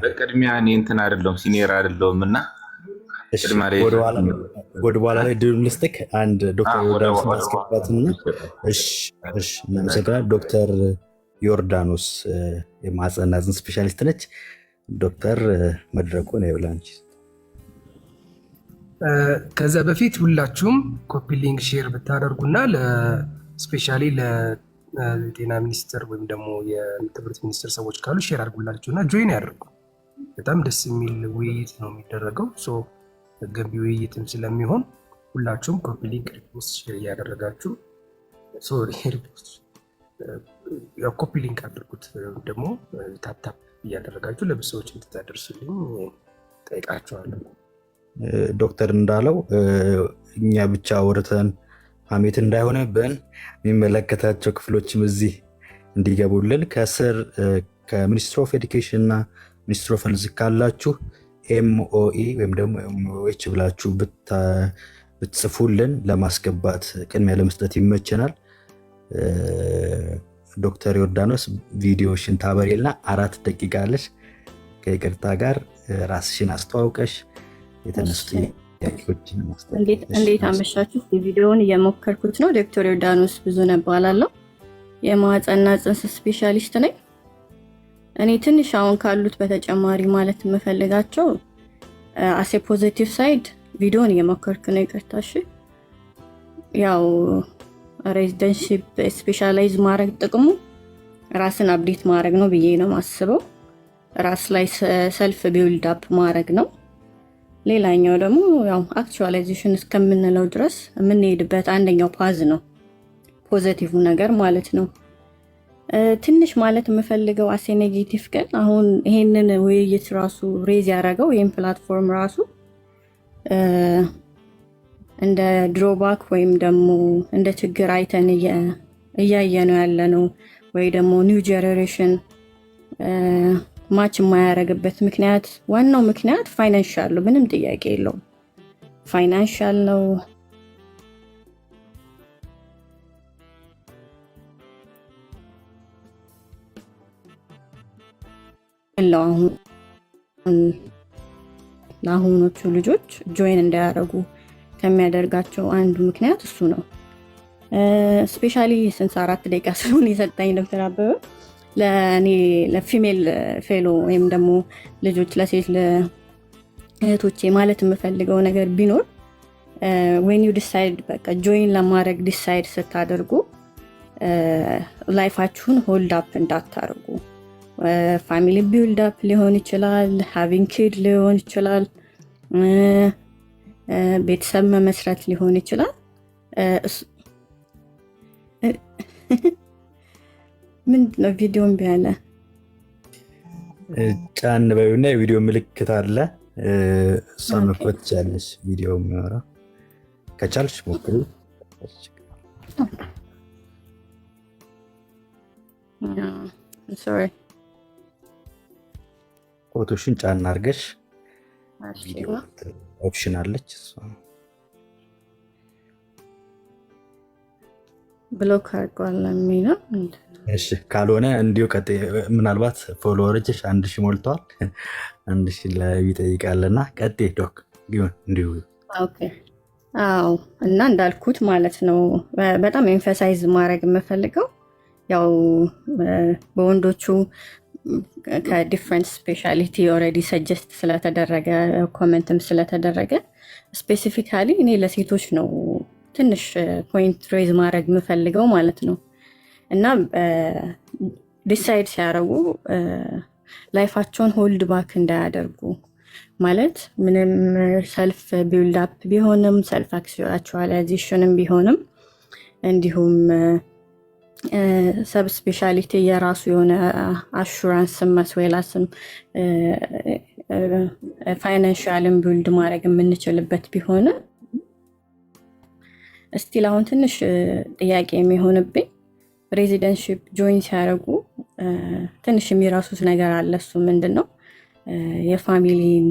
በቅድሚያ እኔ እንትን አይደለሁም ሲኒየር አይደለሁም እና ወደ በኋላ ላይ ድል ልስጥክ አንድ ዶክተር ዮርዳኖስ ማስገባትና እናመሰግናለን። ዶክተር ዮርዳኖስ የማህፀንና ጽንስ ስፔሻሊስት ነች። ዶክተር መድረኩን ይብላንቺ። ከዛ በፊት ሁላችሁም ኮፒ ሊንክ ሼር ብታደርጉና ለስፔሻሊ ለጤና ሚኒስቴር ወይም ደግሞ የትምህርት ሚኒስቴር ሰዎች ካሉ ሼር አድርጉላቸው እና ጆይን ያደርጉ። በጣም ደስ የሚል ውይይት ነው የሚደረገው። ገንቢ ውይይትም ስለሚሆን ሁላችሁም ኮፒ ሊንክ ሪፖስት ሼር እያደረጋችሁ ኮፒ ሊንክ አድርጉት፣ ደግሞ ታፕታፕ እያደረጋችሁ ለብዙ ሰዎች እንድታደርሱልኝ ጠይቃችኋለሁ። ዶክተር እንዳለው እኛ ብቻ ወርተን ሀሜት እንዳይሆንብን የሚመለከታቸው ክፍሎችም እዚህ እንዲገቡልን ከስር ከሚኒስትር ኦፍ ኤዱኬሽን እና ሚኒስትር ኦፍ ሄልዝ ካላችሁ ኤምኦኢ ወይም ደግሞ ኤምኦኤች ብላችሁ ብትጽፉልን ለማስገባት ቅድሚያ ለመስጠት ይመቸናል። ዶክተር ዮርዳኖስ ቪዲዮሽን ታበሬልና 4 ደቂቃ አለሽ። ከይቅርታ ጋር ራስሽን አስተዋውቀሽ የተነሱ ጥያቄዎችን ማስተላለፍ። እንዴት አመሻችሁ? ቪዲዮውን እየሞከርኩት ነው። ዶክተር ዮርዳኖስ ብዙነህ እባላለሁ። የማህፀንና ጽንስ ስፔሻሊስት ነኝ። እኔ ትንሽ አሁን ካሉት በተጨማሪ ማለት የምፈልጋቸው አሴ ፖዚቲቭ ሳይድ ቪዲዮን እየሞከርኩ ነው። ይቅርታሽ። ያው ሬዚደንሺፕ ስፔሻላይዝ ማድረግ ጥቅሙ ራስን አፕዴት ማድረግ ነው ብዬ ነው ማስበው። ራስ ላይ ሰልፍ ቢልድ አፕ ማድረግ ነው። ሌላኛው ደግሞ ያው አክቹዋላይዜሽን እስከምንለው ድረስ የምንሄድበት አንደኛው ፓዝ ነው፣ ፖዚቲቭ ነገር ማለት ነው። ትንሽ ማለት የምፈልገው አሴ ኔጌቲቭ ግን አሁን ይሄንን ውይይት ራሱ ሬዝ ያደረገው ይህን ፕላትፎርም ራሱ እንደ ድሮባክ ወይም ደግሞ እንደ ችግር አይተን እያየ ነው ያለ ነው ወይ ደግሞ ኒው ጀነሬሽን ማች የማያደርግበት ምክንያት ዋናው ምክንያት ፋይናንሻል ነው። ምንም ጥያቄ የለውም፣ ፋይናንሻል ነው። ለአሁኖቹ ልጆች ጆይን እንዳያደርጉ ከሚያደርጋቸው አንዱ ምክንያት እሱ ነው። ስፔሻሊ ስንት 4 ደቂቃ ስለሆነ የሰጠኝ ዶክተር አበበ ለእኔ ለፊሜል ፌሎ ወይም ደግሞ ልጆች ለሴት እህቶቼ ማለት የምፈልገው ነገር ቢኖር ዌን ዩ ዲሳይድ በቃ ጆይን ለማድረግ ዲሳይድ ስታደርጉ ላይፋችሁን ሆልድ አፕ እንዳታደርጉ። ፋሚሊ ቢልድ አፕ ሊሆን ይችላል፣ ሃቪንግ ኪድ ሊሆን ይችላል፣ ቤተሰብ መመስረት ሊሆን ይችላል። ምንድነው ቪዲዮን ቢያለ ጫን በዩና የቪዲዮ ምልክት አለ። እሷን መክፈት ትችላለሽ። ቪዲዮ የሚያወራ ከቻልሽ ሞክሪ። ሶሪ ፎቶሽን ጫን አድርገሽ ቪዲዮ ኦፕሽን አለች። ብሎክ አድርጓል የሚለው እሺ። ካልሆነ እንዲሁ ምናልባት ፎሎወርችሽ 1000 ሞልተዋል። 1000 ላይ ይጠይቃልና ቀጤ ዶክ ጊዮን እንዲሁ ኦኬ። አዎ እና እንዳልኩት ማለት ነው በጣም ኤምፋሳይዝ ማድረግ የምፈልገው ያው በወንዶቹ ከዲፍረንት ስፔሻሊቲ ኦልሬዲ ሰጀስት ስለተደረገ ኮመንትም ስለተደረገ ስፔሲፊካሊ እኔ ለሴቶች ነው ትንሽ ፖይንት ሬዝ ማድረግ የምፈልገው ማለት ነው። እና ዲሳይድ ሲያደርጉ ላይፋቸውን ሆልድ ባክ እንዳያደርጉ ማለት ምንም ሰልፍ ቢልድ አፕ ቢሆንም ሰልፍ አክቹዋላይዜሽንም ቢሆንም እንዲሁም ሰብ ስፔሻሊቲ የራሱ የሆነ አሹራንስም መስዌላስም ፋይናንሻልን ቢልድ ማድረግ የምንችልበት ቢሆንም እስቲል አሁን ትንሽ ጥያቄ የሚሆንብኝ ሬዚደንሺፕ ጆይን ሲያደርጉ ትንሽ የሚረሱት ነገር አለ። እሱ ምንድን ነው? የፋሚሊን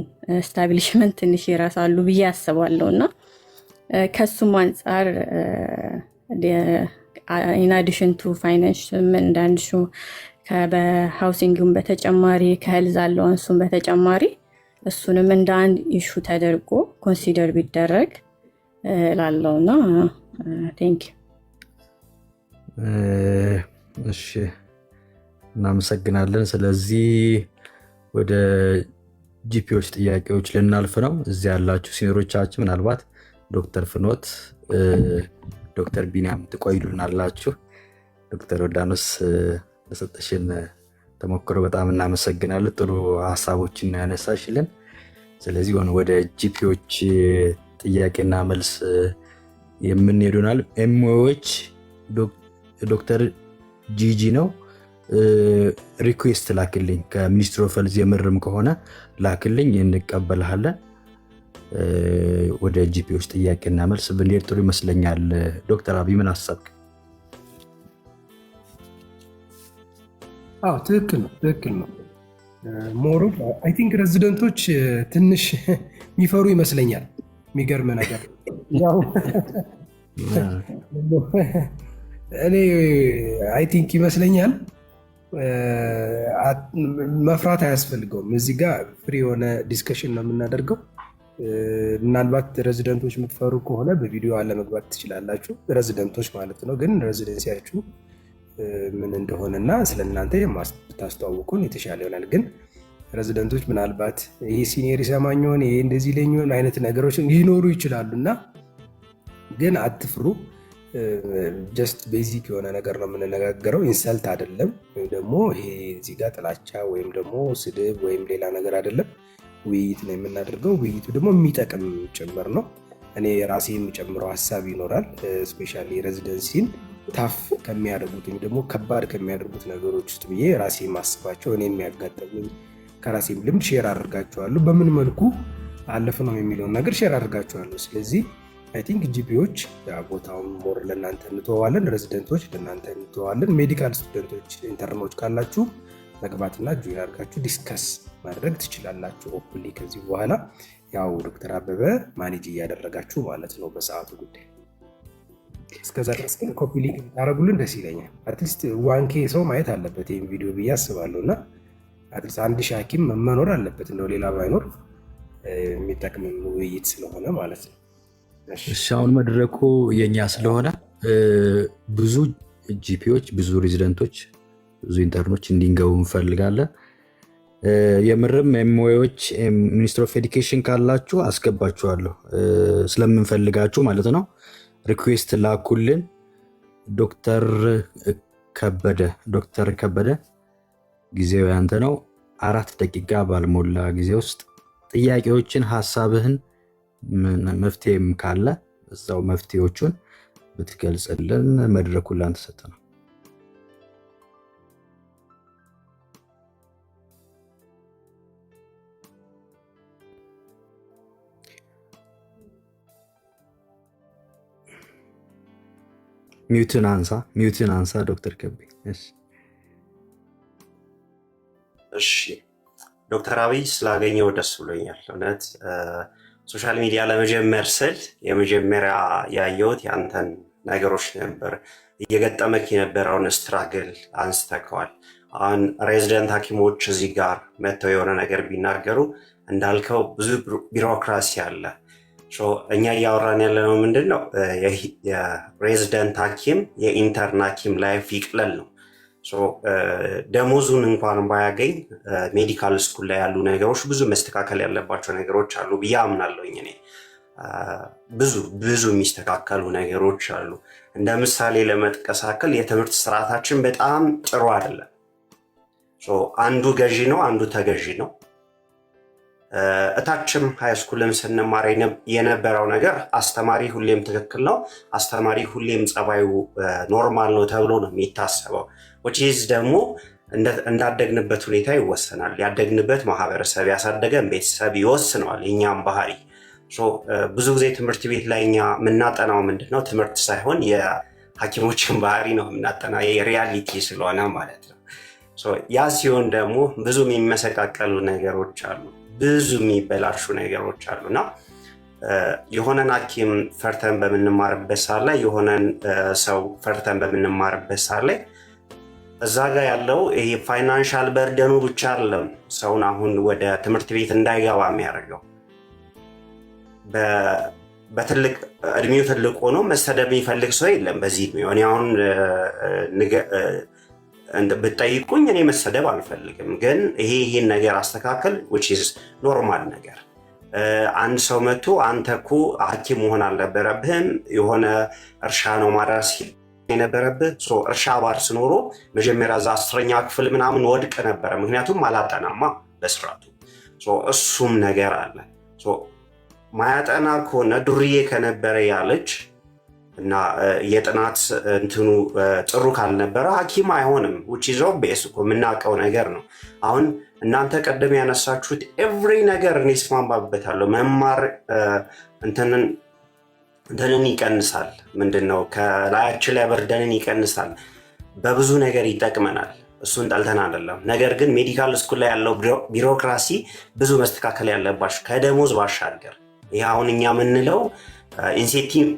ስታብሊሽመንት ትንሽ ይረሳሉ ብዬ አስባለሁ። እና ከሱም አንጻር ኢን አዲሽን ቱ ፋይናንስ እንዳንሹ በሃውሲንግም በተጨማሪ ከሄልዝ አላዋንሱም በተጨማሪ እሱንም እንደ አንድ ኢሹ ተደርጎ ኮንሲደር ቢደረግ ላለውና ቴንክ እሺ እናመሰግናለን። ስለዚህ ወደ ጂፒዎች ጥያቄዎች ልናልፍ ነው። እዚህ ያላችሁ ሲኒሮቻችን ምናልባት ዶክተር ፍኖት፣ ዶክተር ቢኒያም ትቆይሉናላችሁ። ዶክተር ዮርዳኖስ ለሰጠሽን ተሞክሮ በጣም እናመሰግናለን። ጥሩ ሀሳቦችን ያነሳሽልን። ስለዚህ ወደ ጂፒዎች ጥያቄና መልስ የምንሄዱናል። ኤምኦዎች ዶክተር ጂጂ ነው። ሪኩዌስት ላክልኝ ከሚኒስትር ኦፍ ሄልዝ የምርም ከሆነ ላክልኝ፣ እንቀበልሃለን። ወደ ጂፒዎች ጥያቄና መልስ ብንሄድ ጥሩ ይመስለኛል። ዶክተር አብይ ምን አሰብክ? አዎ ትክክል ነው። ሞሮ አይ ቲንክ ሬዚደንቶች ትንሽ የሚፈሩ ይመስለኛል። የሚገርም ነገር ያው እኔ አይ ቲንክ ይመስለኛል መፍራት አያስፈልገውም። እዚህ ጋር ፍሪ የሆነ ዲስከሽን ነው የምናደርገው። ምናልባት ሬዚደንቶች የምትፈሩ ከሆነ በቪዲዮ አለመግባት ትችላላችሁ፣ ሬዚደንቶች ማለት ነው። ግን ሬዚደንሲያችሁ ምን እንደሆነና ስለእናንተ ብታስተዋውቁን የተሻለ ይሆናል። ግን ሬዚደንቶች ምናልባት ይሄ ሲኒየር ይሰማኝሆን ይሄ እንደዚህ ለኝሆን አይነት ነገሮች ሊኖሩ ይችላሉ እና ግን አትፍሩ። ጀስት ቤዚክ የሆነ ነገር ነው የምንነጋገረው፣ ኢንሰልት አይደለም። ወይም ደግሞ ይሄ እዚህ ጋር ጥላቻ ወይም ደግሞ ስድብ ወይም ሌላ ነገር አይደለም። ውይይት ነው የምናደርገው። ውይይቱ ደግሞ የሚጠቅም ጭምር ነው። እኔ ራሴ የሚጨምረው ሀሳብ ይኖራል። ስፔሻሊ ሬዚደንሲን ታፍ ከሚያደርጉት ወይም ደግሞ ከባድ ከሚያደርጉት ነገሮች ውስጥ ብዬ ራሴ የማስባቸው እኔ የሚያጋጠሙኝ ከራሴም ልምድ ሼር አድርጋቸዋለሁ። በምን መልኩ አለፍ ነው የሚለውን ነገር ሼር አድርጋቸዋለሁ። ስለዚህ አይ ቲንክ ጂፒዎች ቦታውን ሞር ለእናንተ እንተዋለን፣ ሬዚደንቶች ለእናንተ እንተዋለን። ሜዲካል ስቱደንቶች ኢንተርኖች ካላችሁ መግባትና ጆይን አድርጋችሁ ዲስከስ ማድረግ ትችላላችሁ ኦፕንሊ። ከዚህ በኋላ ያው ዶክተር አበበ ማኔጅ እያደረጋችሁ ማለት ነው በሰዓቱ ጉዳይ። እስከዛ ድረስ ግን ኮፒ ሊንክ ታደረጉልን ደስ ይለኛል። አትሊስት 1K ሰው ማየት አለበት ይህን ቪዲዮ ብዬ አስባለሁ እና አትሊስት 1000 ሐኪም መኖር አለበት እንደው ሌላ ባይኖር የሚጠቅም ውይይት ስለሆነ ማለት ነው። እሺ አሁን መድረኩ የኛ ስለሆነ ብዙ ጂፒዎች፣ ብዙ ሬዚደንቶች፣ ብዙ ኢንተርኖች እንዲንገቡ እንፈልጋለን። የምርም ኤምኦዎች ሚኒስትር ኦፍ ኤዱኬሽን ካላችሁ አስገባችኋለሁ ስለምንፈልጋችሁ ማለት ነው። ሪኩዌስት ላኩልን። ዶክተር ከበደ ጊዜው ያንተ ነው። 4 ደቂቃ ባልሞላ ጊዜ ውስጥ ጥያቄዎችን፣ ሀሳብህን፣ መፍትሄም ካለ እዛው መፍትሄዎቹን ብትገልጽልን መድረኩን ላንተ ሰጥተናል። ሚውትን አንሳ ዶክተር ከቤ። እሺ ዶክተር አብይ ስላገኘው ደስ ብሎኛል። እውነት ሶሻል ሚዲያ ለመጀመር ስል የመጀመሪያ ያየሁት ያንተን ነገሮች ነበር። እየገጠመክ የነበረውን ስትራግል አንስተከዋል። አሁን ሬዚደንት ሐኪሞች እዚህ ጋር መጥተው የሆነ ነገር ቢናገሩ እንዳልከው ብዙ ቢሮክራሲ አለ። እኛ እያወራን ያለነው ምንድን ነው? የሬዚደንት ሐኪም የኢንተርን ሐኪም ላይፍ ይቅለል ነው። ደሞዙን እንኳን ባያገኝ ሜዲካል ስኩል ላይ ያሉ ነገሮች ብዙ መስተካከል ያለባቸው ነገሮች አሉ ብዬ አምናለሁኝ። እኔ ብዙ የሚስተካከሉ ነገሮች አሉ። እንደ ምሳሌ ለመጥቀስ ያክል የትምህርት ስርዓታችን በጣም ጥሩ አይደለም። አንዱ ገዢ ነው፣ አንዱ ተገዢ ነው። እታችም ሃይስኩልም ስንማር የነበረው ነገር አስተማሪ ሁሌም ትክክል ነው፣ አስተማሪ ሁሌም ጸባዩ ኖርማል ነው ተብሎ ነው የሚታሰበው። ወጪዝ ደግሞ እንዳደግንበት ሁኔታ ይወሰናል። ያደግንበት ማህበረሰብ፣ ያሳደገን ቤተሰብ ይወስነዋል የኛም ባህሪ። ብዙ ጊዜ ትምህርት ቤት ላይ እኛ የምናጠናው ምንድነው? ትምህርት ሳይሆን የሐኪሞችን ባህሪ ነው የምናጠናው፣ የሪያሊቲ ስለሆነ ማለት ነው። ያ ሲሆን ደግሞ ብዙ የሚመሰቃቀሉ ነገሮች አሉ፣ ብዙ የሚበላሹ ነገሮች አሉና የሆነን ሐኪም ፈርተን በምንማርበት ሰዓት ላይ የሆነን ሰው ፈርተን በምንማርበት ሰዓት ላይ እዛ ጋር ያለው ይሄ ፋይናንሻል በርደኑ ብቻ አይደለም ሰውን አሁን ወደ ትምህርት ቤት እንዳይገባ የሚያደርገው። በትልቅ እድሜው ትልቅ ሆኖ መሰደብ የሚፈልግ ሰው የለም በዚህ እድሜው። እኔ አሁን ብትጠይቁኝ እኔ መሰደብ አልፈልግም፣ ግን ይሄን ነገር አስተካከል which is ኖርማል ነገር። አንድ ሰው መጥቶ አንተ እኮ ሐኪም መሆን አልነበረብህም የሆነ እርሻ ነው ማድረስ የነበረብህ እርሻ ባርስ ኖሮ መጀመሪያ እዛ 10ኛ ክፍል ምናምን ወድቅ ነበረ፣ ምክንያቱም አላጠናማ በስርዓቱ። እሱም ነገር አለ። ማያጠና ከሆነ ዱርዬ ከነበረ ያለች እና የጥናት እንትኑ ጥሩ ካልነበረ ሐኪም አይሆንም which is obvious እኮ የምናውቀው ነገር ነው። አሁን እናንተ ቀደም ያነሳችሁት ኤቭሪ ነገር እኔ እስማማበታለሁ። መማር እንትንን ይቀንሳል፣ ምንድነው ከላያችን ላይ በርደንን ይቀንሳል፣ በብዙ ነገር ይጠቅመናል። እሱን ጠልተን አይደለም። ነገር ግን ሜዲካል ስኩል ላይ ያለው ቢሮክራሲ ብዙ መስተካከል ያለባቸው ከደሞዝ ባሻገር ይህ አሁን እኛ የምንለው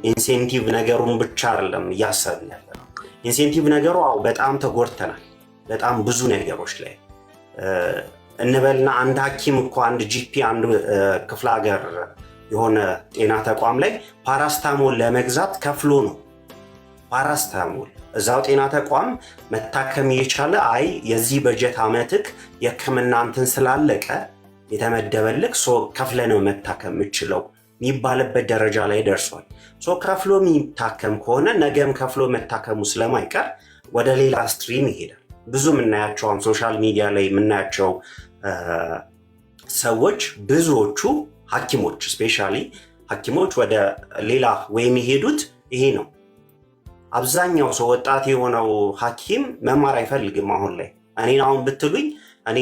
ኢንሴንቲቭ ነገሩን ብቻ አይደለም እያሰብን ያለ ነው። ኢንሴንቲቭ ነገሩ በጣም ተጎድተናል፣ በጣም ብዙ ነገሮች ላይ እንበልና አንድ ሐኪም እኮ አንድ ጂፒ አንድ ክፍለ ሀገር የሆነ ጤና ተቋም ላይ ፓራስታሞል ለመግዛት ከፍሎ ነው። ፓራስታሞል እዛው ጤና ተቋም መታከም የቻለ የዚህ በጀት ዓመትክ የሕክምና እንትን ስላለቀ የተመደበልክ ከፍለ ነው መታከም የምችለው የሚባልበት ደረጃ ላይ ደርሷል። ከፍሎ የሚታከም ከሆነ ነገም ከፍሎ መታከሙ ስለማይቀር ወደ ሌላ ስትሪም ይሄዳል። ብዙ የምናያቸው ሶሻል ሚዲያ ላይ የምናያቸው ሰዎች ብዙዎቹ ሐኪሞች ስፔሻሊ ሐኪሞች ወደ ሌላ ወይ የሚሄዱት ይሄ ነው። አብዛኛው ሰው ወጣት የሆነው ሐኪም መማር አይፈልግም። አሁን ላይ እኔን አሁን ብትሉኝ እኔ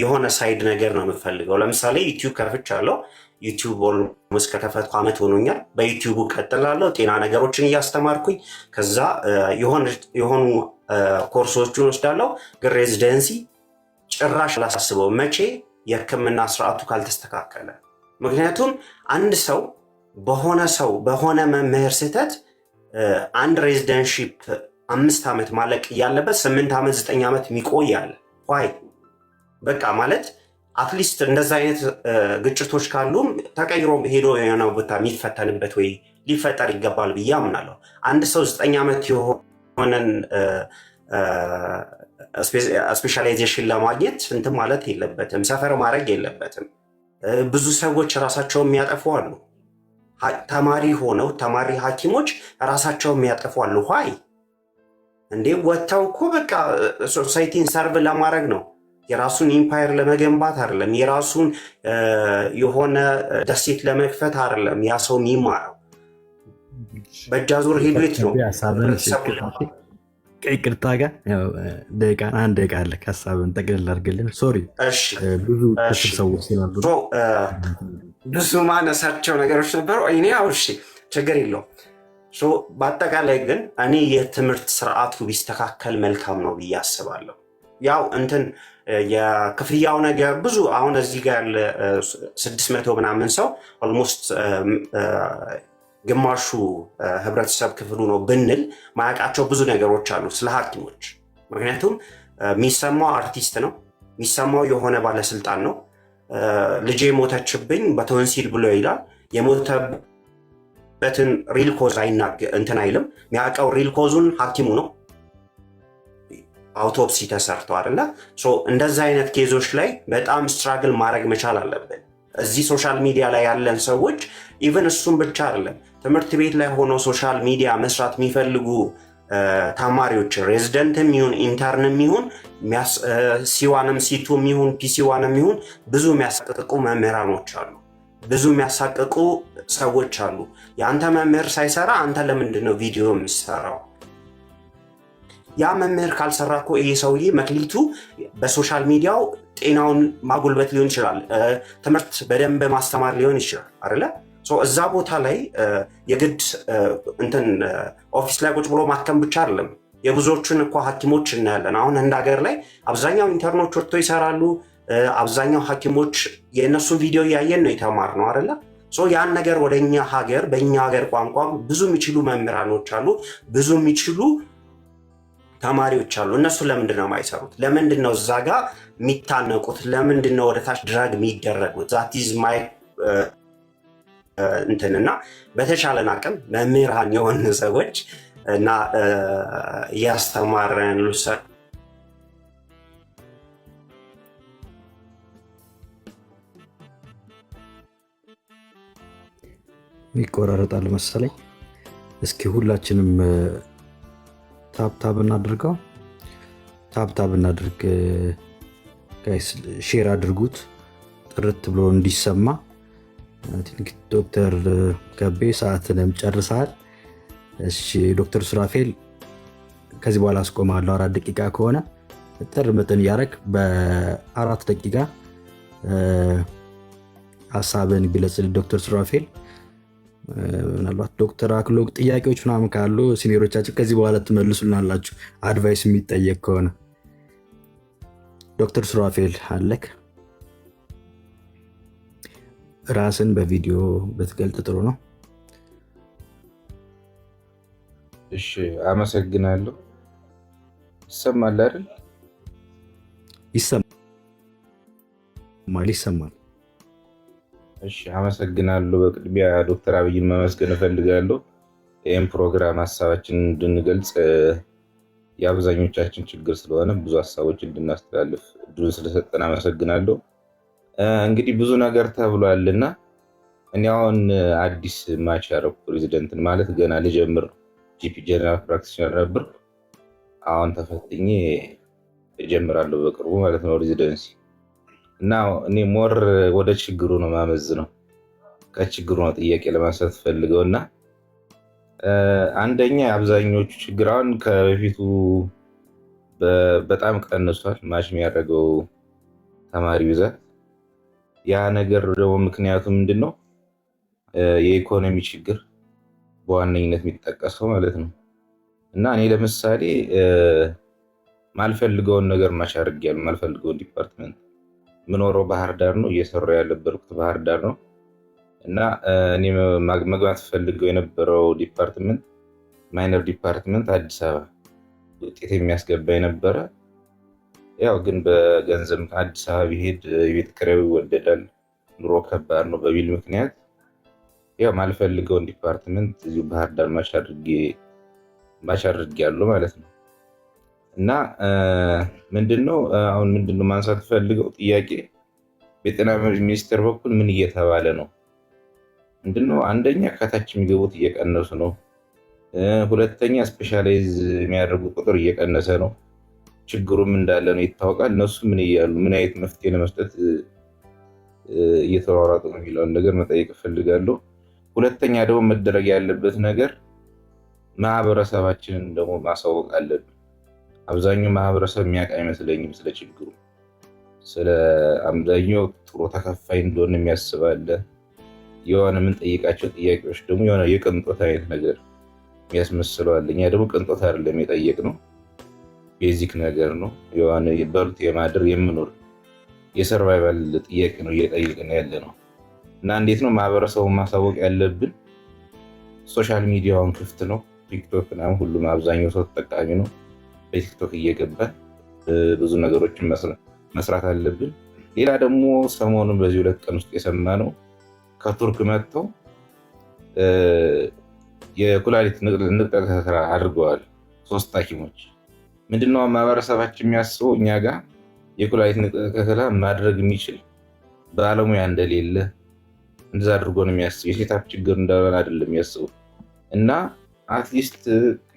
የሆነ ሳይድ ነገር ነው የምፈልገው። ለምሳሌ ዩቲዩብ ከፍቻለሁ። ዩቲዩብ ኦልሞስት ከከፈትኩ ዓመት ሆኖኛል። በዩቲዩቡ ቀጥላለሁ፣ ጤና ነገሮችን እያስተማርኩኝ ከዛ የሆኑ ኮርሶችን ወስዳለሁ። ግን ሬዚደንሲ ጭራሽ አላሳስበው መቼ የሕክምና ስርዓቱ ካልተስተካከለ። ምክንያቱም አንድ ሰው በሆነ መምህር ስህተት አንድ ሬዚደንሺፕ 5 ዓመት ማለቅ እያለበት 8 ዓመት 9 ዓመት የሚቆያል። በቃ ማለት አትሊስት እንደዛ አይነት ግጭቶች ካሉም ተቀይሮ ሄዶ የሆነ ቦታ የሚፈተንበት ወይ ሊፈጠር ይገባል ብዬ አምናለሁ። አንድ ሰው 9 ዓመት የሆነን ስፔሻላይዜሽን ለማግኘት እንትን ማለት የለበትም፣ ሰፈር ማድረግ የለበትም። ብዙ ሰዎች ራሳቸውን የሚያጠፉ አሉ። ተማሪ ሐኪሞች ራሳቸውን የሚያጠፉ አሉ። እንዴ ወጥተው እኮ በቃ ሶሳይቲን ሰርቭ ለማድረግ ነው፣ የራሱን ኢምፓየር ለመገንባት አይደለም፣ የራሱን የሆነ ደሴት ለመክፈት አይደለም። ያ ሰው የሚማረው በእጃዙር ሄዶት ነው። ይቅርታ ጋር አንድ ደቂቃ አለ። ሀሳብን ጠቅልል አድርግልን። ሶሪ ብዙ ክፍል ሰዎች ስላሉ ብዙ ማነሳቸው ነገሮች ነበሩ። እሺ ችግር የለውም። በአጠቃላይ ግን እኔ የትምህርት ስርዓቱ ቢስተካከል መልካም ነው ብዬ አስባለሁ። ያው የክፍያው ነገር ብዙ አሁን እዚህ ጋር ያለ 600 ምናምን ሰው ኦልሞስት ግማሹ ህብረተሰብ ክፍሉ ነው ብንል ማያውቃቸው ብዙ ነገሮች አሉ ስለ ሐኪሞች። ምክንያቱም የሚሰማው አርቲስት ነው፣ የሚሰማው የሆነ ባለስልጣን ነው። ልጄ ሞተችብኝ በቶንሲል ብሎ ይላል። የሞተበትን ሪል ኮዝ እንትን አይልም። የሚያውቀው ሪል ኮዙን ሐኪሙ ነው። አውቶፕሲ ተሰርቶ አይደለ? እንደዛ አይነት ኬዞች ላይ በጣም ስትራግል ማድረግ መቻል አለብን። እዚህ ሶሻል ሚዲያ ላይ ያለን ሰዎች ኢቨን እሱም ብቻ አይደለም፣ ትምህርት ቤት ላይ ሆኖ ሶሻል ሚዲያ መስራት የሚፈልጉ ተማሪዎች ሬዚደንትም ይሁን ኢንተርንም ይሁን ሲዋንም ሲቱም ይሁን ፒሲዋንም ይሁን ብዙ የሚያሳቅቁ መምህራኖች አሉ፣ ብዙ የሚያሳቅቁ ሰዎች አሉ። የአንተ መምህር ሳይሰራ አንተ ለምንድን ነው ቪዲዮ የምትሰራው? ያ መምህር ካልሰራ እኮ ይሄ ሰውዬ መክሊቱ በሶሻል ሚዲያው ጤናውን ማጎልበት ሊሆን ይችላል፣ ትምህርት በደንብ ማስተማር ሊሆን ይችላል አይደለ? እዛ ቦታ ላይ የግድ እንትን ኦፊስ ላይ ቁጭ ብሎ ማከም ብቻ አይደለም። የብዙዎቹን እኮ ሐኪሞች እናያለን። አሁን እንደ ሀገር ላይ አብዛኛው ኢንተርኖች ወጥቶ ይሰራሉ። አብዛኛው ሐኪሞች የእነሱን ቪዲዮ እያየን ነው የተማርነው አይደለ? ያን ነገር ወደ እኛ ሀገር በእኛ ሀገር ቋንቋ ብዙ የሚችሉ መምህራኖች አሉ፣ ብዙ የሚችሉ ተማሪዎች አሉ። እነሱ ለምንድን ነው የማይሰሩት? ለምንድን ነው እዛ ጋር የሚታነቁት? ለምንድን ነው ወደታች ድራግ የሚደረጉት? ዛት ኢዝ ማይ እንትን እና በተቻለን አቅም መምህራን የሆኑ ሰዎች እና እያስተማረን ይቆራረጣል መሰለኝ። እስኪ ሁላችንም ታብታብ እናድርገው። ታብታብ እናድርግ ጋይስ፣ ሼር አድርጉት ጥርት ብሎ እንዲሰማ። ዶክተር ከቤ ሰዓትንም ጨርሰሃል። እሺ ዶክተር ሱራፌል ከዚህ በኋላ አስቆማለሁ። 4 ደቂቃ ከሆነ ጥር ምጥን እያደረግ በ4 ደቂቃ ሀሳብን ግለጽል ዶክተር ሱራፌል። ምናልባት ዶክተር አክሎግ ጥያቄዎች ምናምን ካሉ ሲኒሮቻችን ከዚህ በኋላ ትመልሱልናላችሁ፣ አድቫይስ የሚጠየቅ ከሆነ። ዶክተር ሱራፌል አለክ? ራስን በቪዲዮ በትገልጥ ጥሩ ነው። እሺ አመሰግናለሁ። ይሰማል አይደል? ይሰማል። እሺ አመሰግናለሁ። በቅድሚያ ዶክተር አብይን ማመስገን እፈልጋለሁ። ይህም ፕሮግራም ሀሳባችንን እንድንገልጽ የአብዛኞቻችን ችግር ስለሆነ ብዙ ሀሳቦች እንድናስተላልፍ እድሉን ስለሰጠን አመሰግናለሁ። እንግዲህ ብዙ ነገር ተብሏልና እኔ አሁን አዲስ ማች ያደረኩ ፕሬዚደንትን ማለት ገና ልጀምር ጂፒ ጀነራል ፕራክቲሽነር ነበር። አሁን ተፈትኜ እጀምራለሁ በቅርቡ ማለት ነው ሬዚደንሲ። እና እኔ ሞር ወደ ችግሩ ነው ማመዝነው፣ ከችግሩ ነው ጥያቄ ለማንሳት ፈልገው እና አንደኛ አብዛኞቹ ችግር አሁን ከበፊቱ በጣም ቀንሷል ማች የሚያደርገው ተማሪ ብዛት። ያ ነገር ደግሞ ምክንያቱ ምንድን ነው? የኢኮኖሚ ችግር በዋነኝነት የሚጠቀሰው ማለት ነው። እና እኔ ለምሳሌ ማልፈልገውን ነገር ማች አድርጌያለሁ። ማልፈልገውን ዲፓርትመንት ምኖረው ባህር ዳር ነው፣ እየሰራሁ ያለበት ባህር ዳር ነው። እና እኔ መግባት ፈልገው የነበረው ዲፓርትመንት ማይነር ዲፓርትመንት አዲስ አበባ ውጤት የሚያስገባ የነበረ፣ ያው ግን በገንዘብ አዲስ አበባ ቢሄድ የቤት ኪራዩ ይወደዳል፣ ኑሮ ከባድ ነው በሚል ምክንያት ያው ማልፈልገውን ዲፓርትመንት እዚሁ ባህር ዳር ማች አድርጌያለሁ ማለት ነው። እና ምንድነው አሁን ምንድነው ማንሳት ፈልገው ጥያቄ በጤና ሚኒስቴር በኩል ምን እየተባለ ነው? ምንድነው አንደኛ ከታች የሚገቡት እየቀነሱ ነው። ሁለተኛ ስፔሻላይዝ የሚያደርጉ ቁጥር እየቀነሰ ነው። ችግሩም እንዳለ ነው ይታወቃል። እነሱ ምን እያሉ ምን አይነት መፍትሄ ለመስጠት እየተሯሯጡ ነው የሚለውን ነገር መጠየቅ እፈልጋለሁ። ሁለተኛ ደግሞ መደረግ ያለበት ነገር ማህበረሰባችንን ደግሞ ማሳወቅ አለብን። አብዛኛው ማህበረሰብ የሚያውቅ አይመስለኝም ስለ ችግሩ። ስለ አብዛኛው ጥሩ ተከፋይ እንደሆነ የሚያስባለ የሆነ የምንጠይቃቸው ጥያቄዎች ደግሞ የሆነ የቅንጦት አይነት ነገር የሚያስመስለዋል። እኛ ደግሞ ቅንጦት አይደለም የጠየቅነው፣ ቤዚክ ነገር ነው። የሆነ በሉት የማድር የምኖር የሰርቫይቫል ጥያቄ ነው እየጠየቅን ያለ ነው። እና እንዴት ነው ማህበረሰቡን ማሳወቅ ያለብን? ሶሻል ሚዲያውን ክፍት ነው፣ ቲክቶክ ምናምን ሁሉም አብዛኛው ሰው ተጠቃሚ ነው። በቲክቶክ እየገባን ብዙ ነገሮችን መስራት አለብን። ሌላ ደግሞ ሰሞኑን በዚህ 2 ቀን ውስጥ የሰማነው ከቱርክ መጥተው የኩላሊት ንቅለ ተከላ አድርገዋል 3 ሐኪሞች። ምንድነው ማህበረሰባችን የሚያስበው እኛ ጋር የኩላሊት ንቅለ ተከላ ማድረግ የሚችል ባለሙያ እንደሌለ እንደዛ አድርጎ ነው የሚያስበው። የሴታፕ ችግር እንዳልሆነ አይደለም የሚያስበው። እና አትሊስት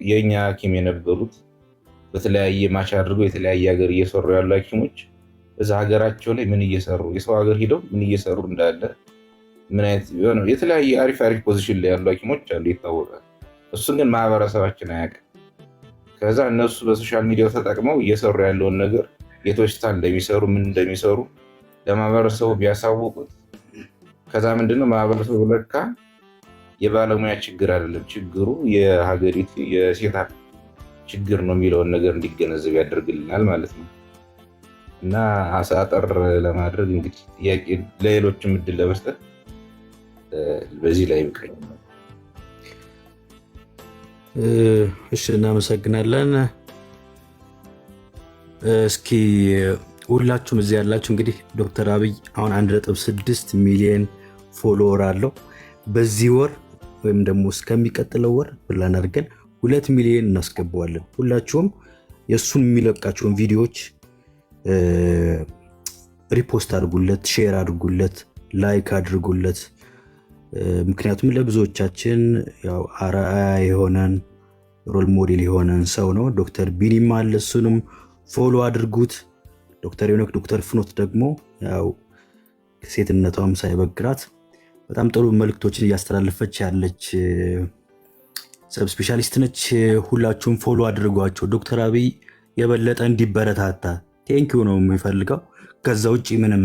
የኛ ሐኪም የነበሩት በተለያየ ማች አድርገው የተለያየ ሀገር እየሰሩ ያሉ ሐኪሞች እዛ ሀገራቸው ላይ ምን እየሰሩ የሰው ሀገር ሂደው ምን እየሰሩ እንዳለ ምን አይነት የተለያየ አሪፍ ፖዚሽን ላይ ያሉ ሐኪሞች አሉ ይታወቃል። እሱን ግን ማህበረሰባችን አያውቅም። ከዛ እነሱ በሶሻል ሚዲያው ተጠቅመው እየሰሩ ያለውን ነገር የቶችታ እንደሚሰሩ ምን እንደሚሰሩ ለማህበረሰቡ ቢያሳውቁት፣ ከዛ ምንድነው ማህበረሰቡ ለካ የባለሙያ ችግር አይደለም ችግሩ የሀገሪቱ የሴታፕ ችግር ነው የሚለውን ነገር እንዲገነዘብ ያደርግልናል ማለት ነው። እና አሳጠር ለማድረግ እንግዲህ ጥያቄ ለሌሎችም እድል ለመስጠት በዚህ ላይ ይብቃኝ። እሺ እናመሰግናለን። እስኪ ሁላችሁም እዚህ ያላችሁ እንግዲህ ዶክተር አብይ አሁን 1.6 ሚሊዮን ፎሎወር አለው። በዚህ ወር ወይም ደግሞ እስከሚቀጥለው ወር ፕላን አድርገን 2 ሚሊዮን እናስገባዋለን። ሁላችሁም የእሱን የሚለቃቸውን ቪዲዮዎች ሪፖስት አድርጉለት፣ ሼር አድርጉለት፣ ላይክ አድርጉለት። ምክንያቱም ለብዙዎቻችን ያው አርአያ የሆነን ሮል ሞዴል የሆነን ሰው ነው። ዶክተር ቢኒም አለ፣ እሱንም ፎሎ አድርጉት። ዶክተር ሄኖክ ዶክተር ፍኖት ደግሞ ያው ሴትነቷም ሳይበግራት በጣም ጥሩ መልእክቶችን እያስተላለፈች ያለች ሰብ ስፔሻሊስት ነች። ሁላችሁም ፎሎ አድርጓቸው። ዶክተር አብይ የበለጠ እንዲበረታታ ቴንኪው ነው የሚፈልገው። ከዛ ውጭ ምንም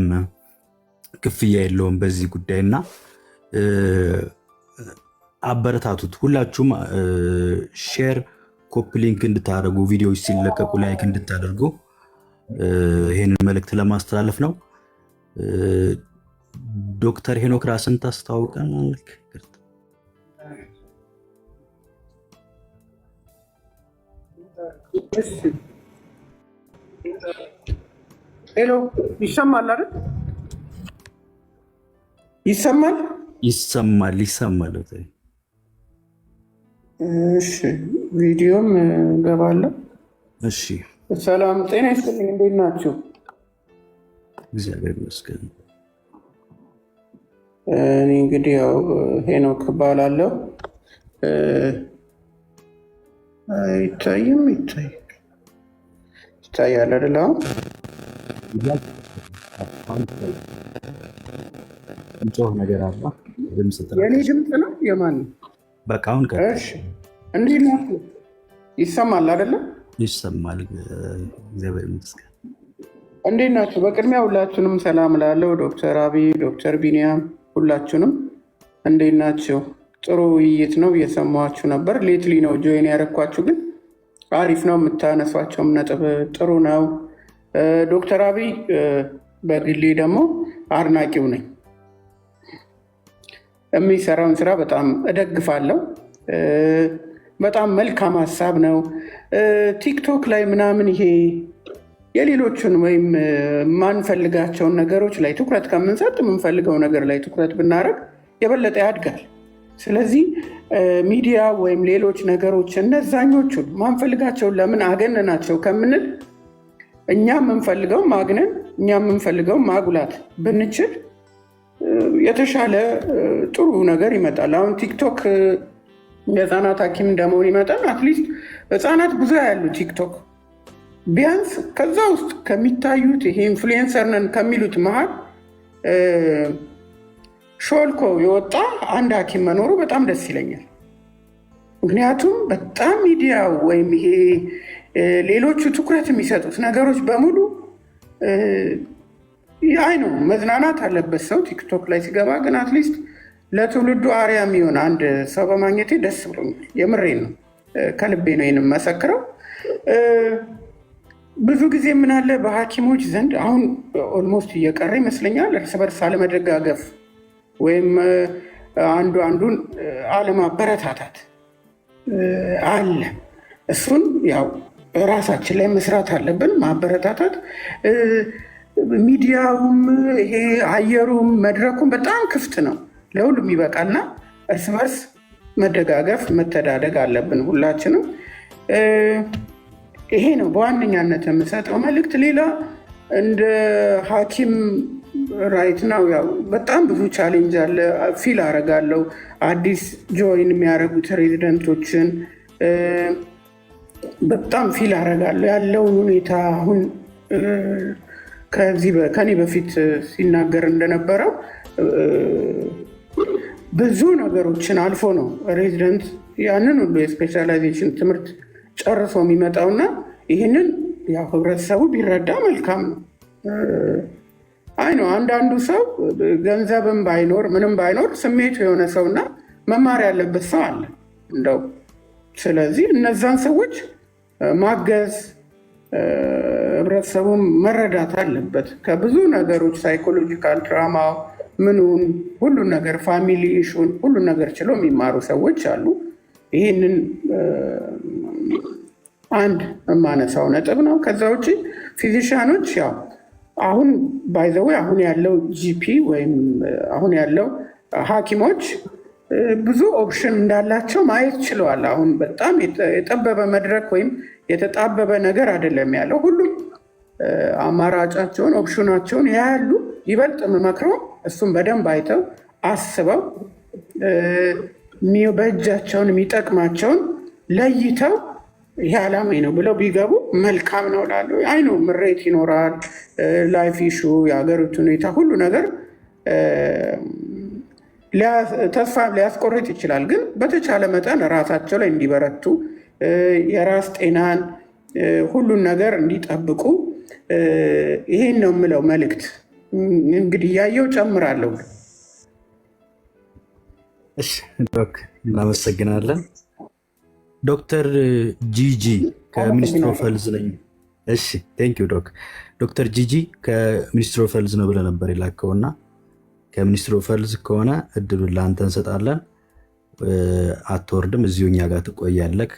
ክፍያ የለውም በዚህ ጉዳይና አበረታቱት። ሁላችሁም ሼር ኮፒ ሊንክ እንድታደርጉ፣ ቪዲዮዎች ሲለቀቁ ላይክ እንድታደርጉ ይህንን መልእክት ለማስተላለፍ ነው። ዶክተር ሄኖክ ራስን ታስተዋውቀን። ሄሎ፣ ይሰማል አይደል? ይሰማል? ይሰማል። እሺ፣ ቪዲዮም ገባለሁ። እሺ፣ ሰላም ጤና ይስጥልኝ። እንዴት ናችሁ? እግዚአብሔር ይመስገን። እኔ እንግዲህ ያው ሄኖክ እባላለሁ። ይታያል አይደል? ጮህ ነገር አለ። የኔ ድምፅ ነው የማን ነው? በቃ አሁን እንዴት ናችሁ? ይሰማል አይደለም? ይሰማል። እግዚአብሔር ይመስገን። እንዴት ናችሁ? በቅድሚያ ሁላችሁንም ሰላም ላለው ዶክተር አብይ፣ ዶክተር ቢኒያም ሁላችሁንም እንዴት ናችሁ? ጥሩ ውይይት ነው፣ እየሰማችሁ ነበር። ሌትሊ ነው ጆይን ያደረኳችሁ፣ ግን አሪፍ ነው። የምታነሷቸውም ነጥብ ጥሩ ነው። ዶክተር አብይ በግሌ ደግሞ አድናቂው ነኝ። የሚሰራውን ስራ በጣም እደግፋለሁ። በጣም መልካም ሀሳብ ነው። ቲክቶክ ላይ ምናምን ይሄ የሌሎችን ወይም የማንፈልጋቸውን ነገሮች ላይ ትኩረት ከምንሰጥ የምንፈልገው ነገር ላይ ትኩረት ብናደርግ የበለጠ ያድጋል። ስለዚህ ሚዲያ ወይም ሌሎች ነገሮች እነዛኞቹን ማንፈልጋቸውን ለምን አገነናቸው ከምንል እኛ የምንፈልገው ማግነን፣ እኛ የምንፈልገው ማጉላት ብንችል የተሻለ ጥሩ ነገር ይመጣል። አሁን ቲክቶክ የህፃናት ሐኪም እንደመሆን ይመጣል። አትሊስት ህፃናት ብዙ ያሉ ቲክቶክ ቢያንስ ከዛ ውስጥ ከሚታዩት ይሄ ኢንፍሉዌንሰር ነን ከሚሉት መሀል ሾልኮ የወጣ አንድ ሐኪም መኖሩ በጣም ደስ ይለኛል። ምክንያቱም በጣም ሚዲያ ወይም ይሄ ሌሎቹ ትኩረት የሚሰጡት ነገሮች በሙሉ አይ ነው መዝናናት አለበት ሰው ቲክቶክ ላይ ሲገባ። ግን አትሊስት ለትውልዱ አርያ የሚሆን አንድ ሰው በማግኘቴ ደስ ብሎኛል። የምሬን ነው፣ ከልቤ ነው ይህን መሰክረው። ብዙ ጊዜ ምናለ በሐኪሞች ዘንድ አሁን ኦልሞስት እየቀረ ይመስለኛል እርስ በርስ አለመደጋገፍ ወይም አንዱ አንዱን አለማበረታታት አለ። እሱን ያው ራሳችን ላይ መስራት አለብን፣ ማበረታታት። ሚዲያውም ይሄ አየሩም መድረኩም በጣም ክፍት ነው፣ ለሁሉም ይበቃልና እርስ በርስ መደጋገፍ መተዳደግ አለብን ሁላችንም። ይሄ ነው በዋነኛነት የምሰጠው መልእክት። ሌላ እንደ ሐኪም ራይት ነው ያው በጣም ብዙ ቻሌንጅ አለ። ፊል አረጋለሁ አዲስ ጆይን የሚያደርጉት ሬዚደንቶችን በጣም ፊል አረጋለሁ ያለውን ሁኔታ። አሁን ከኔ በፊት ሲናገር እንደነበረው ብዙ ነገሮችን አልፎ ነው ሬዚደንት ያንን ሁሉ የስፔሻላይዜሽን ትምህርት ጨርሶ የሚመጣውና ይህንን ያው ህብረተሰቡ ቢረዳ መልካም ነው። አይ ነው አንዳንዱ ሰው ገንዘብም ባይኖር ምንም ባይኖር ስሜቱ የሆነ ሰውና መማር ያለበት ሰው አለ እንደው። ስለዚህ እነዛን ሰዎች ማገዝ ህብረተሰቡም መረዳት አለበት። ከብዙ ነገሮች ሳይኮሎጂካል ትራማ ምኑን ሁሉን ነገር ፋሚሊ ኢሹን ሁሉን ነገር ችለው የሚማሩ ሰዎች አሉ። ይህንን አንድ የማነሳው ነጥብ ነው። ከዛ ውጭ ፊዚሽያኖች ያው አሁን ባይዘዌ አሁን ያለው ጂፒ ወይም አሁን ያለው ሐኪሞች ብዙ ኦፕሽን እንዳላቸው ማየት ችለዋል። አሁን በጣም የጠበበ መድረክ ወይም የተጣበበ ነገር አይደለም ያለው። ሁሉም አማራጫቸውን ኦፕሽናቸውን ያያሉ። ይበልጥ የምመክረው እሱም በደንብ አይተው አስበው በእጃቸውን የሚጠቅማቸውን ለይተው ይሄ ዓላማዬ ነው ብለው ቢገቡ መልካም ነው እላለሁ። አይ ነው ምሬት ይኖራል፣ ላይፍ ኢሹ፣ የሀገሪቱ ሁኔታ፣ ሁሉ ነገር ተስፋ ሊያስቆርጥ ይችላል። ግን በተቻለ መጠን ራሳቸው ላይ እንዲበረቱ፣ የራስ ጤናን ሁሉን ነገር እንዲጠብቁ ይሄን ነው የምለው መልእክት። እንግዲህ እያየው ጨምራለሁ። እሺ ዶክ እናመሰግናለን። ዶክተር ጂጂ ከሚኒስትሪ ኦፍ ሄልዝ ነኝ። እሺ ቴንክ ዩ ዶክ። ዶክተር ጂጂ ከሚኒስትሪ ኦፍ ሄልዝ ነው ብለህ ነበር የላከው እና ከሚኒስትሪ ኦፍ ሄልዝ ከሆነ እድሉን ለአንተ እንሰጣለን። አትወርድም፣ እዚሁ እኛ ጋር ትቆያለህ።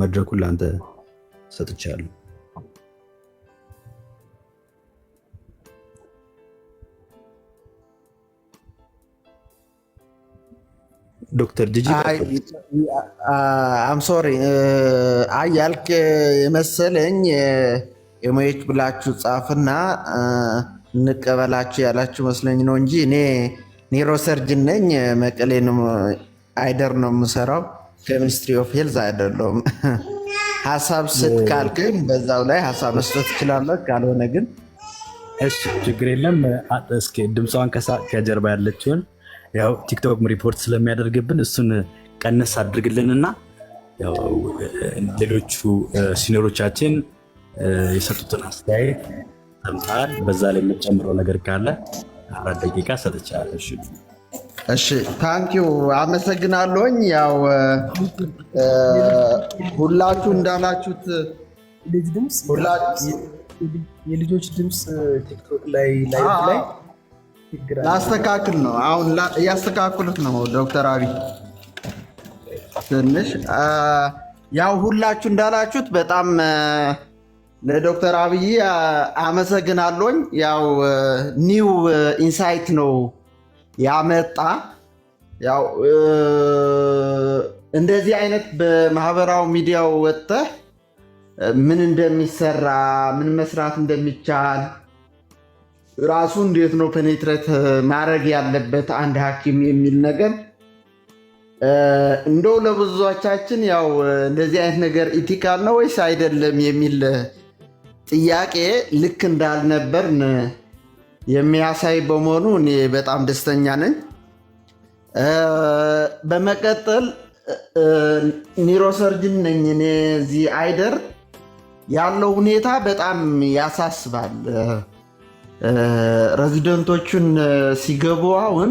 መድረኩን ለአንተ ሰጥቻለሁ። ዶክተር ጂጂ አም ሶሪ ያልክ የመሰለኝ የሞች ብላችሁ ጻፍና እንቀበላችሁ ያላችሁ መስለኝ ነው እንጂ እኔ ኒውሮሰርጅን ነኝ። መቀሌ አይደር ነው የምሰራው፣ ከሚኒስትሪ ኦፍ ሄልዝ አይደለሁም። ሀሳብ ስጥ ካልክም በዛው ላይ ሀሳብ መስጠት ትችላለህ። ካልሆነ ግን እሺ ችግር የለም። እስኪ ድምፅዋን ከጀርባ ያለችውን ያው ቲክቶክ ሪፖርት ስለሚያደርግብን እሱን ቀነስ አድርግልንና ያው ሌሎቹ ሲኒሮቻችን የሰጡትን አስተያየት ሰምተሃል። በዛ ላይ የምትጨምረው ነገር ካለ 4 ደቂቃ ሰጥቻለሁ። እሺ ታንኪዩ አመሰግናለሁኝ። ያው ሁላችሁ እንዳላችሁት የልጆች ድምፅ ቲክቶክ ላይ ላስተካክል ነው። አሁን እያስተካክሉት ነው ዶክተር አብይ ትንሽ ያው ሁላችሁ እንዳላችሁት በጣም ለዶክተር አብይ አመሰግናለሁኝ። ያው ኒው ኢንሳይት ነው ያመጣ። ያው እንደዚህ አይነት በማህበራዊ ሚዲያው ወጥተህ ምን እንደሚሰራ ምን መስራት እንደሚቻል ራሱ እንዴት ነው ፔኔትሬት ማድረግ ያለበት አንድ ሐኪም የሚል ነገር እንደው ለብዙዎቻችን ያው እንደዚህ አይነት ነገር ኢቲካል ነው ወይስ አይደለም የሚል ጥያቄ ልክ እንዳልነበር የሚያሳይ በመሆኑ እኔ በጣም ደስተኛ ነኝ። በመቀጠል ኒውሮሰርጅን ነኝ እኔ። እዚህ አይደር ያለው ሁኔታ በጣም ያሳስባል። ሬዚደንቶቹን ሲገቡ አሁን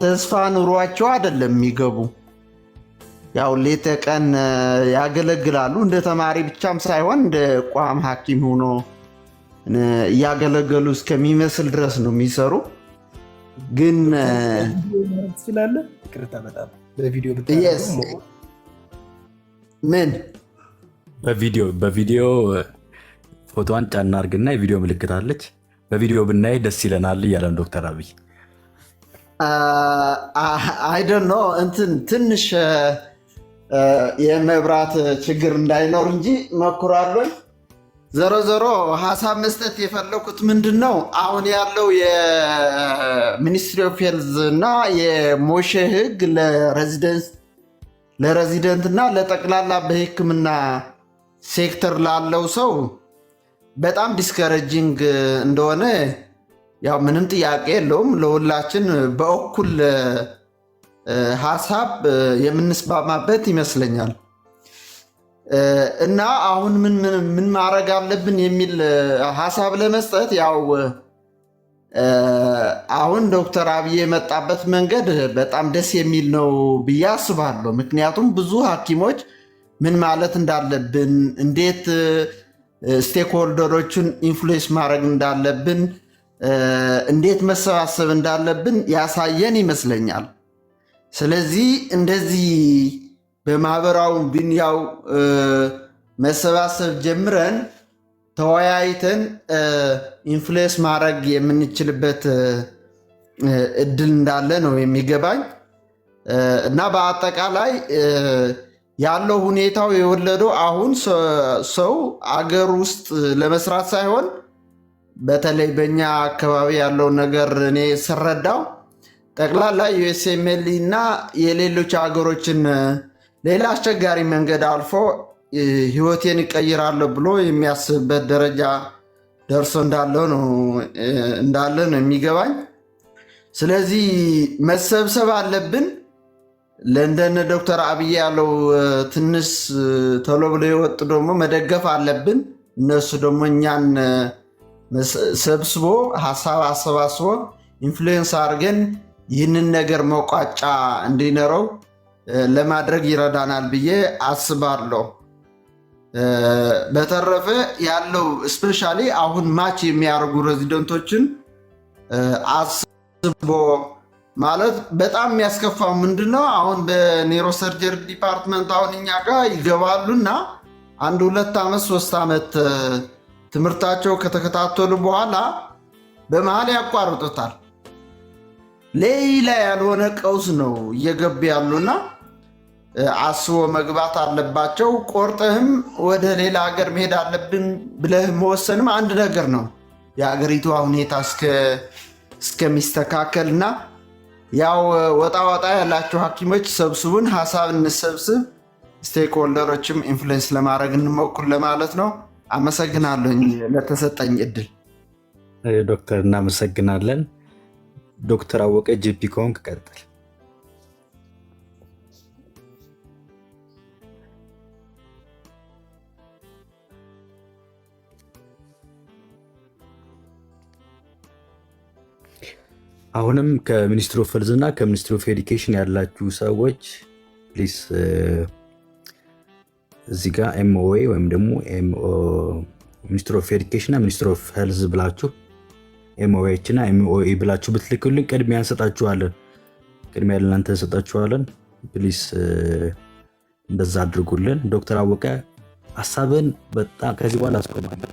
ተስፋ ኑሯቸው አይደለም የሚገቡ፣ ያው ሌተ ቀን ያገለግላሉ። እንደ ተማሪ ብቻም ሳይሆን እንደ ቋሚ ሐኪም ሆኖ እያገለገሉ እስከሚመስል ድረስ ነው የሚሰሩ። ግን ትችላለህ? ይቅርታ በጣም በቪዲዮ ምን በቪዲዮ ፎቶዋን ጫና አድርግና የቪዲዮ ምልክት አለች። በቪዲዮ ብናይ ደስ ይለናል እያለን ዶክተር አብይ አይደን ነው እንትን ትንሽ የመብራት ችግር እንዳይኖር እንጂ መኩራለኝ። ዞሮ ዞሮ ሀሳብ መስጠት የፈለኩት ምንድን ነው አሁን ያለው የሚኒስትሪ ኦፍ ሄልዝ እና የሞሼ ህግ ለሬዚደንት እና ለጠቅላላ በሕክምና ሴክተር ላለው ሰው በጣም ዲስከረጂንግ እንደሆነ ያው ምንም ጥያቄ የለውም። ለሁላችን በእኩል ሀሳብ የምንስማማበት ይመስለኛል። እና አሁን ምን ማድረግ አለብን የሚል ሀሳብ ለመስጠት ያው አሁን ዶክተር አብይ የመጣበት መንገድ በጣም ደስ የሚል ነው ብዬ አስባለሁ። ምክንያቱም ብዙ ሐኪሞች ምን ማለት እንዳለብን፣ እንዴት ስቴክሆልደሮችን ኢንፍሉዌንስ ማድረግ እንዳለብን፣ እንዴት መሰባሰብ እንዳለብን ያሳየን ይመስለኛል። ስለዚህ እንደዚህ በማህበራዊ ቢንያው መሰባሰብ ጀምረን ተወያይተን ኢንፍሉዌንስ ማድረግ የምንችልበት እድል እንዳለ ነው የሚገባኝ እና በአጠቃላይ ያለው ሁኔታው የወለደው አሁን ሰው አገር ውስጥ ለመስራት ሳይሆን በተለይ በእኛ አካባቢ ያለው ነገር እኔ ስረዳው ጠቅላላ ዩኤስኤምኤል እና የሌሎች ሀገሮችን ሌላ አስቸጋሪ መንገድ አልፎ ህይወቴን ይቀይራለሁ ብሎ የሚያስብበት ደረጃ ደርሶ እንዳለ ነው የሚገባኝ። ስለዚህ መሰብሰብ አለብን። ለእንደነ ዶክተር አብይ ያለው ትንሽ ቶሎ ብሎ የወጡ ደግሞ መደገፍ አለብን። እነሱ ደግሞ እኛን ሰብስቦ ሀሳብ አሰባስቦ ኢንፍሉዌንስ አድርገን ይህንን ነገር መቋጫ እንዲኖረው ለማድረግ ይረዳናል ብዬ አስባለሁ። በተረፈ ያለው ስፔሻሊ አሁን ማች የሚያደርጉ ሬዚደንቶችን አስቦ ማለት በጣም የሚያስከፋው ምንድነው? አሁን በኒውሮሰርጀሪ ዲፓርትመንት አሁን እኛ ጋር ይገባሉና 1 2 ዓመት 3 ዓመት ትምህርታቸው ከተከታተሉ በኋላ በመሀል ያቋርጡታል። ሌላ ያልሆነ ቀውስ ነው እየገቡ ያሉና አስቦ መግባት አለባቸው። ቆርጠህም ወደ ሌላ ሀገር መሄድ አለብን ብለህ መወሰንም አንድ ነገር ነው። የሀገሪቷ ሁኔታ እስከሚስተካከልና ያው ወጣ ወጣ ያላቸው ሐኪሞች ሰብስቡን፣ ሀሳብ እንሰብስብ፣ ስቴክሆልደሮችም ኢንፍሉዌንስ ለማድረግ እንሞክር ለማለት ነው። አመሰግናለሁ ለተሰጠኝ እድል። ዶክተር እናመሰግናለን። ዶክተር አወቀ ጂፒ ከሆንክ ቀጥል። አሁንም ከሚኒስትሪ ኦፍ ሄልዝ እና ከሚኒስትሪ ኦፍ ኤዱኬሽን ያላችሁ ሰዎች ፕሊስ እዚህ ጋር ኤምኦኤ ወይም ደግሞ ሚኒስትሪ ኦፍ ኤዱኬሽን እና ሚኒስትሪ ኦፍ ሄልዝ ብላችሁ ኤምኦኤች እና ኤምኦኤ ብላችሁ ብትልኩልን ቅድሚያ እንሰጣችኋለን። ቅድሚያ ለእናንተ እንሰጣችኋለን። ፕሊስ እንደዛ አድርጉልን። ዶክተር አወቀ ሀሳብን በጣም ከዚህ በኋላ አስቆማለሁ።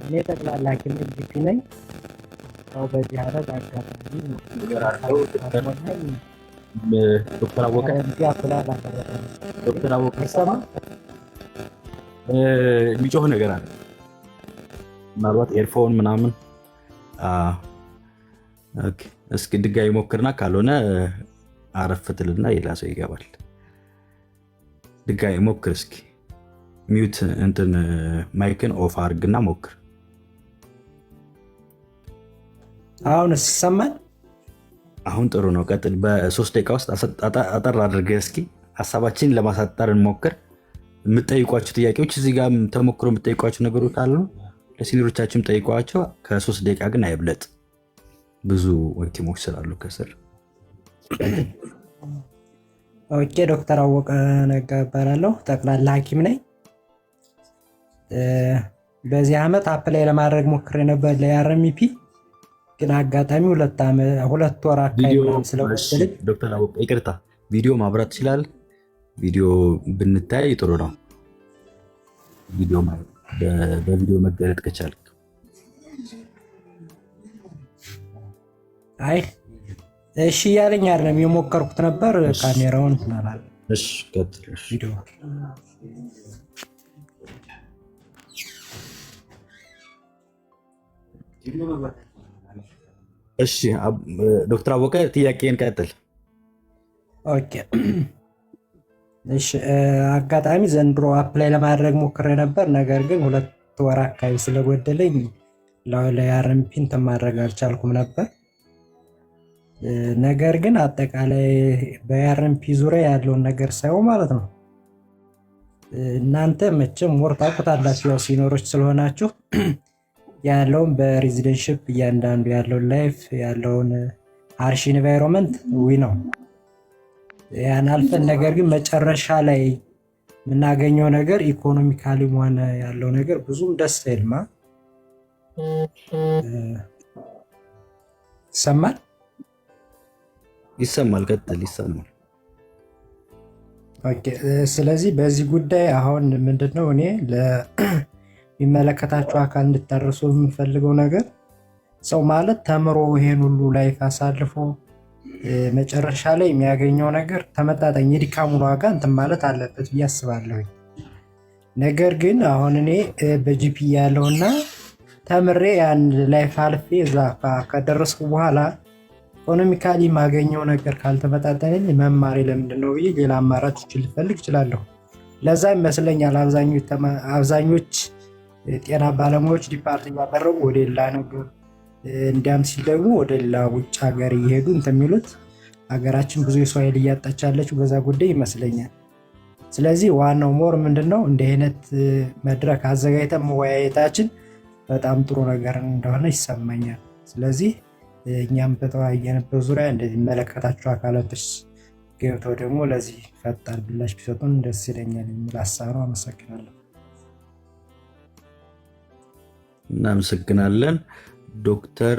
እኔ ጠቅላላ ሐኪም ጂፒ ነኝ። ያው በዚህ አረግ አጋጣሚ ዶክተር አወቀ ይሰማ የሚጮህ ነገር አለ። ምናልባት ኤርፎን ምናምን እስኪ ድጋሚ ሞክርና ካልሆነ አረፍትልና ሌላ ሰው ይገባል። ድጋሚ ሞክር እስኪ ሚዩት እንትን ማይክን ኦፍ አድርግና ሞክር። አሁን ይሰማል? አሁን ጥሩ ነው። ቀጥል። በ3 ደቂቃ ውስጥ አጠር አድርገህ እስኪ ሀሳባችንን ለማሳጠር እንሞክር። የምጠይቋቸው ጥያቄዎች እዚህ ጋር ተሞክሮ የምጠይቋቸው ነገሮች አሉ። ለሲኒሮቻችን ጠይቋቸው። ከ3 ደቂቃ ግን አይብለጥ። ብዙ ቲሞች ስላሉ ከስር። ኦኬ። ዶክተር አወቀ ነጋ እባላለሁ። ጠቅላላ ሐኪም ነኝ። በዚህ ዓመት አፕላይ ለማድረግ ሞክሬ ነበር ለአርኤምፒ፣ ግን አጋጣሚ 2 ወር አካባቢ ስለወሰደኝ። ዶክተር አወቀ ይቅርታ፣ ቪዲዮ ማብራት ይችላል? ቪዲዮ ብንታይ ጥሩ ነው። ቪዲዮ በቪዲዮ መገለጥ ከቻልክ። አይ እሺ ያለኝ አይደለም የሞከርኩት ነበር። ካሜራውን ተናላል። እሺ ቀጥል። ቪዲዮ እሺ ዶክተር አወቀ ጥያቄን ቀጥል። ኦኬ እሺ አጋጣሚ ዘንድሮ አፕላይ ለማድረግ ሞክሬ ነበር። ነገር ግን 2 ወር አካባቢ ስለጎደለኝ ለአርኤምፒ እንትን ማድረግ አልቻልኩም ነበር። ነገር ግን አጠቃላይ በአርኤምፒ ዙሪያ ያለውን ነገር ሳይሆን ማለት ነው እናንተ መቼም ወር ታውቁታላችሁ፣ ያው ሲኖሮች ስለሆናችሁ ያለውን በሬዚደንሽፕ እያንዳንዱ ያለውን ላይፍ ያለውን ሃርሽ ኢንቫይሮንመንት ነው ያን አልፈን፣ ነገር ግን መጨረሻ ላይ የምናገኘው ነገር ኢኮኖሚካሊ ሆነ ያለው ነገር ብዙም ደስ አይልማ። ይሰማል? ይሰማል። ቀጥል። ይሰማል። ኦኬ። ስለዚህ በዚህ ጉዳይ አሁን ምንድነው እኔ ለሚመለከታቸው አካል እንድታደርሱ የምፈልገው ነገር ሰው ማለት ተምሮ ይሄን ሁሉ ላይፍ አሳልፎ መጨረሻ ላይ የሚያገኘው ነገር ተመጣጣኝ የድካሙን ዋጋ እንትን ማለት አለበት ብዬ አስባለሁ። ነገር ግን አሁን እኔ በጂፒ ያለውና ተምሬ ያን ላይፍ አልፌ እዛ ከደረስኩ በኋላ ኢኮኖሚካሊ ማገኘው ነገር ካልተመጣጠነኝ መማሬ ለምንድን ነው ብዬ ሌላ አማራጭ ልፈልግ እችላለሁ። ለዛ ይመስለኛል አብዛኞች ጤና ባለሙያዎች ዲፓርት እያደረጉ ወደ ሌላ ነገር እንዲያም ሲል ደግሞ ወደ ሌላ ውጭ ሀገር እየሄዱ እንትን የሚሉት ሀገራችን ብዙ የሰው ኃይል እያጣች ያለችው በዛ ጉዳይ ይመስለኛል። ስለዚህ ዋናው ሞር ምንድነው እንዲህ አይነት መድረክ አዘጋጅተን መወያየታችን በጣም ጥሩ ነገር እንደሆነ ይሰማኛል። ስለዚህ እኛም በተወያየንበት ዙሪያ እንደዚህ የሚመለከታቸው አካላቶች ገብተው ደግሞ ለዚህ ፈጣን ምላሽ ቢሰጡን ደስ ይለኛል የሚል ሀሳብ ነው። አመሰግናለሁ። እናመሰግናለን። ዶክተር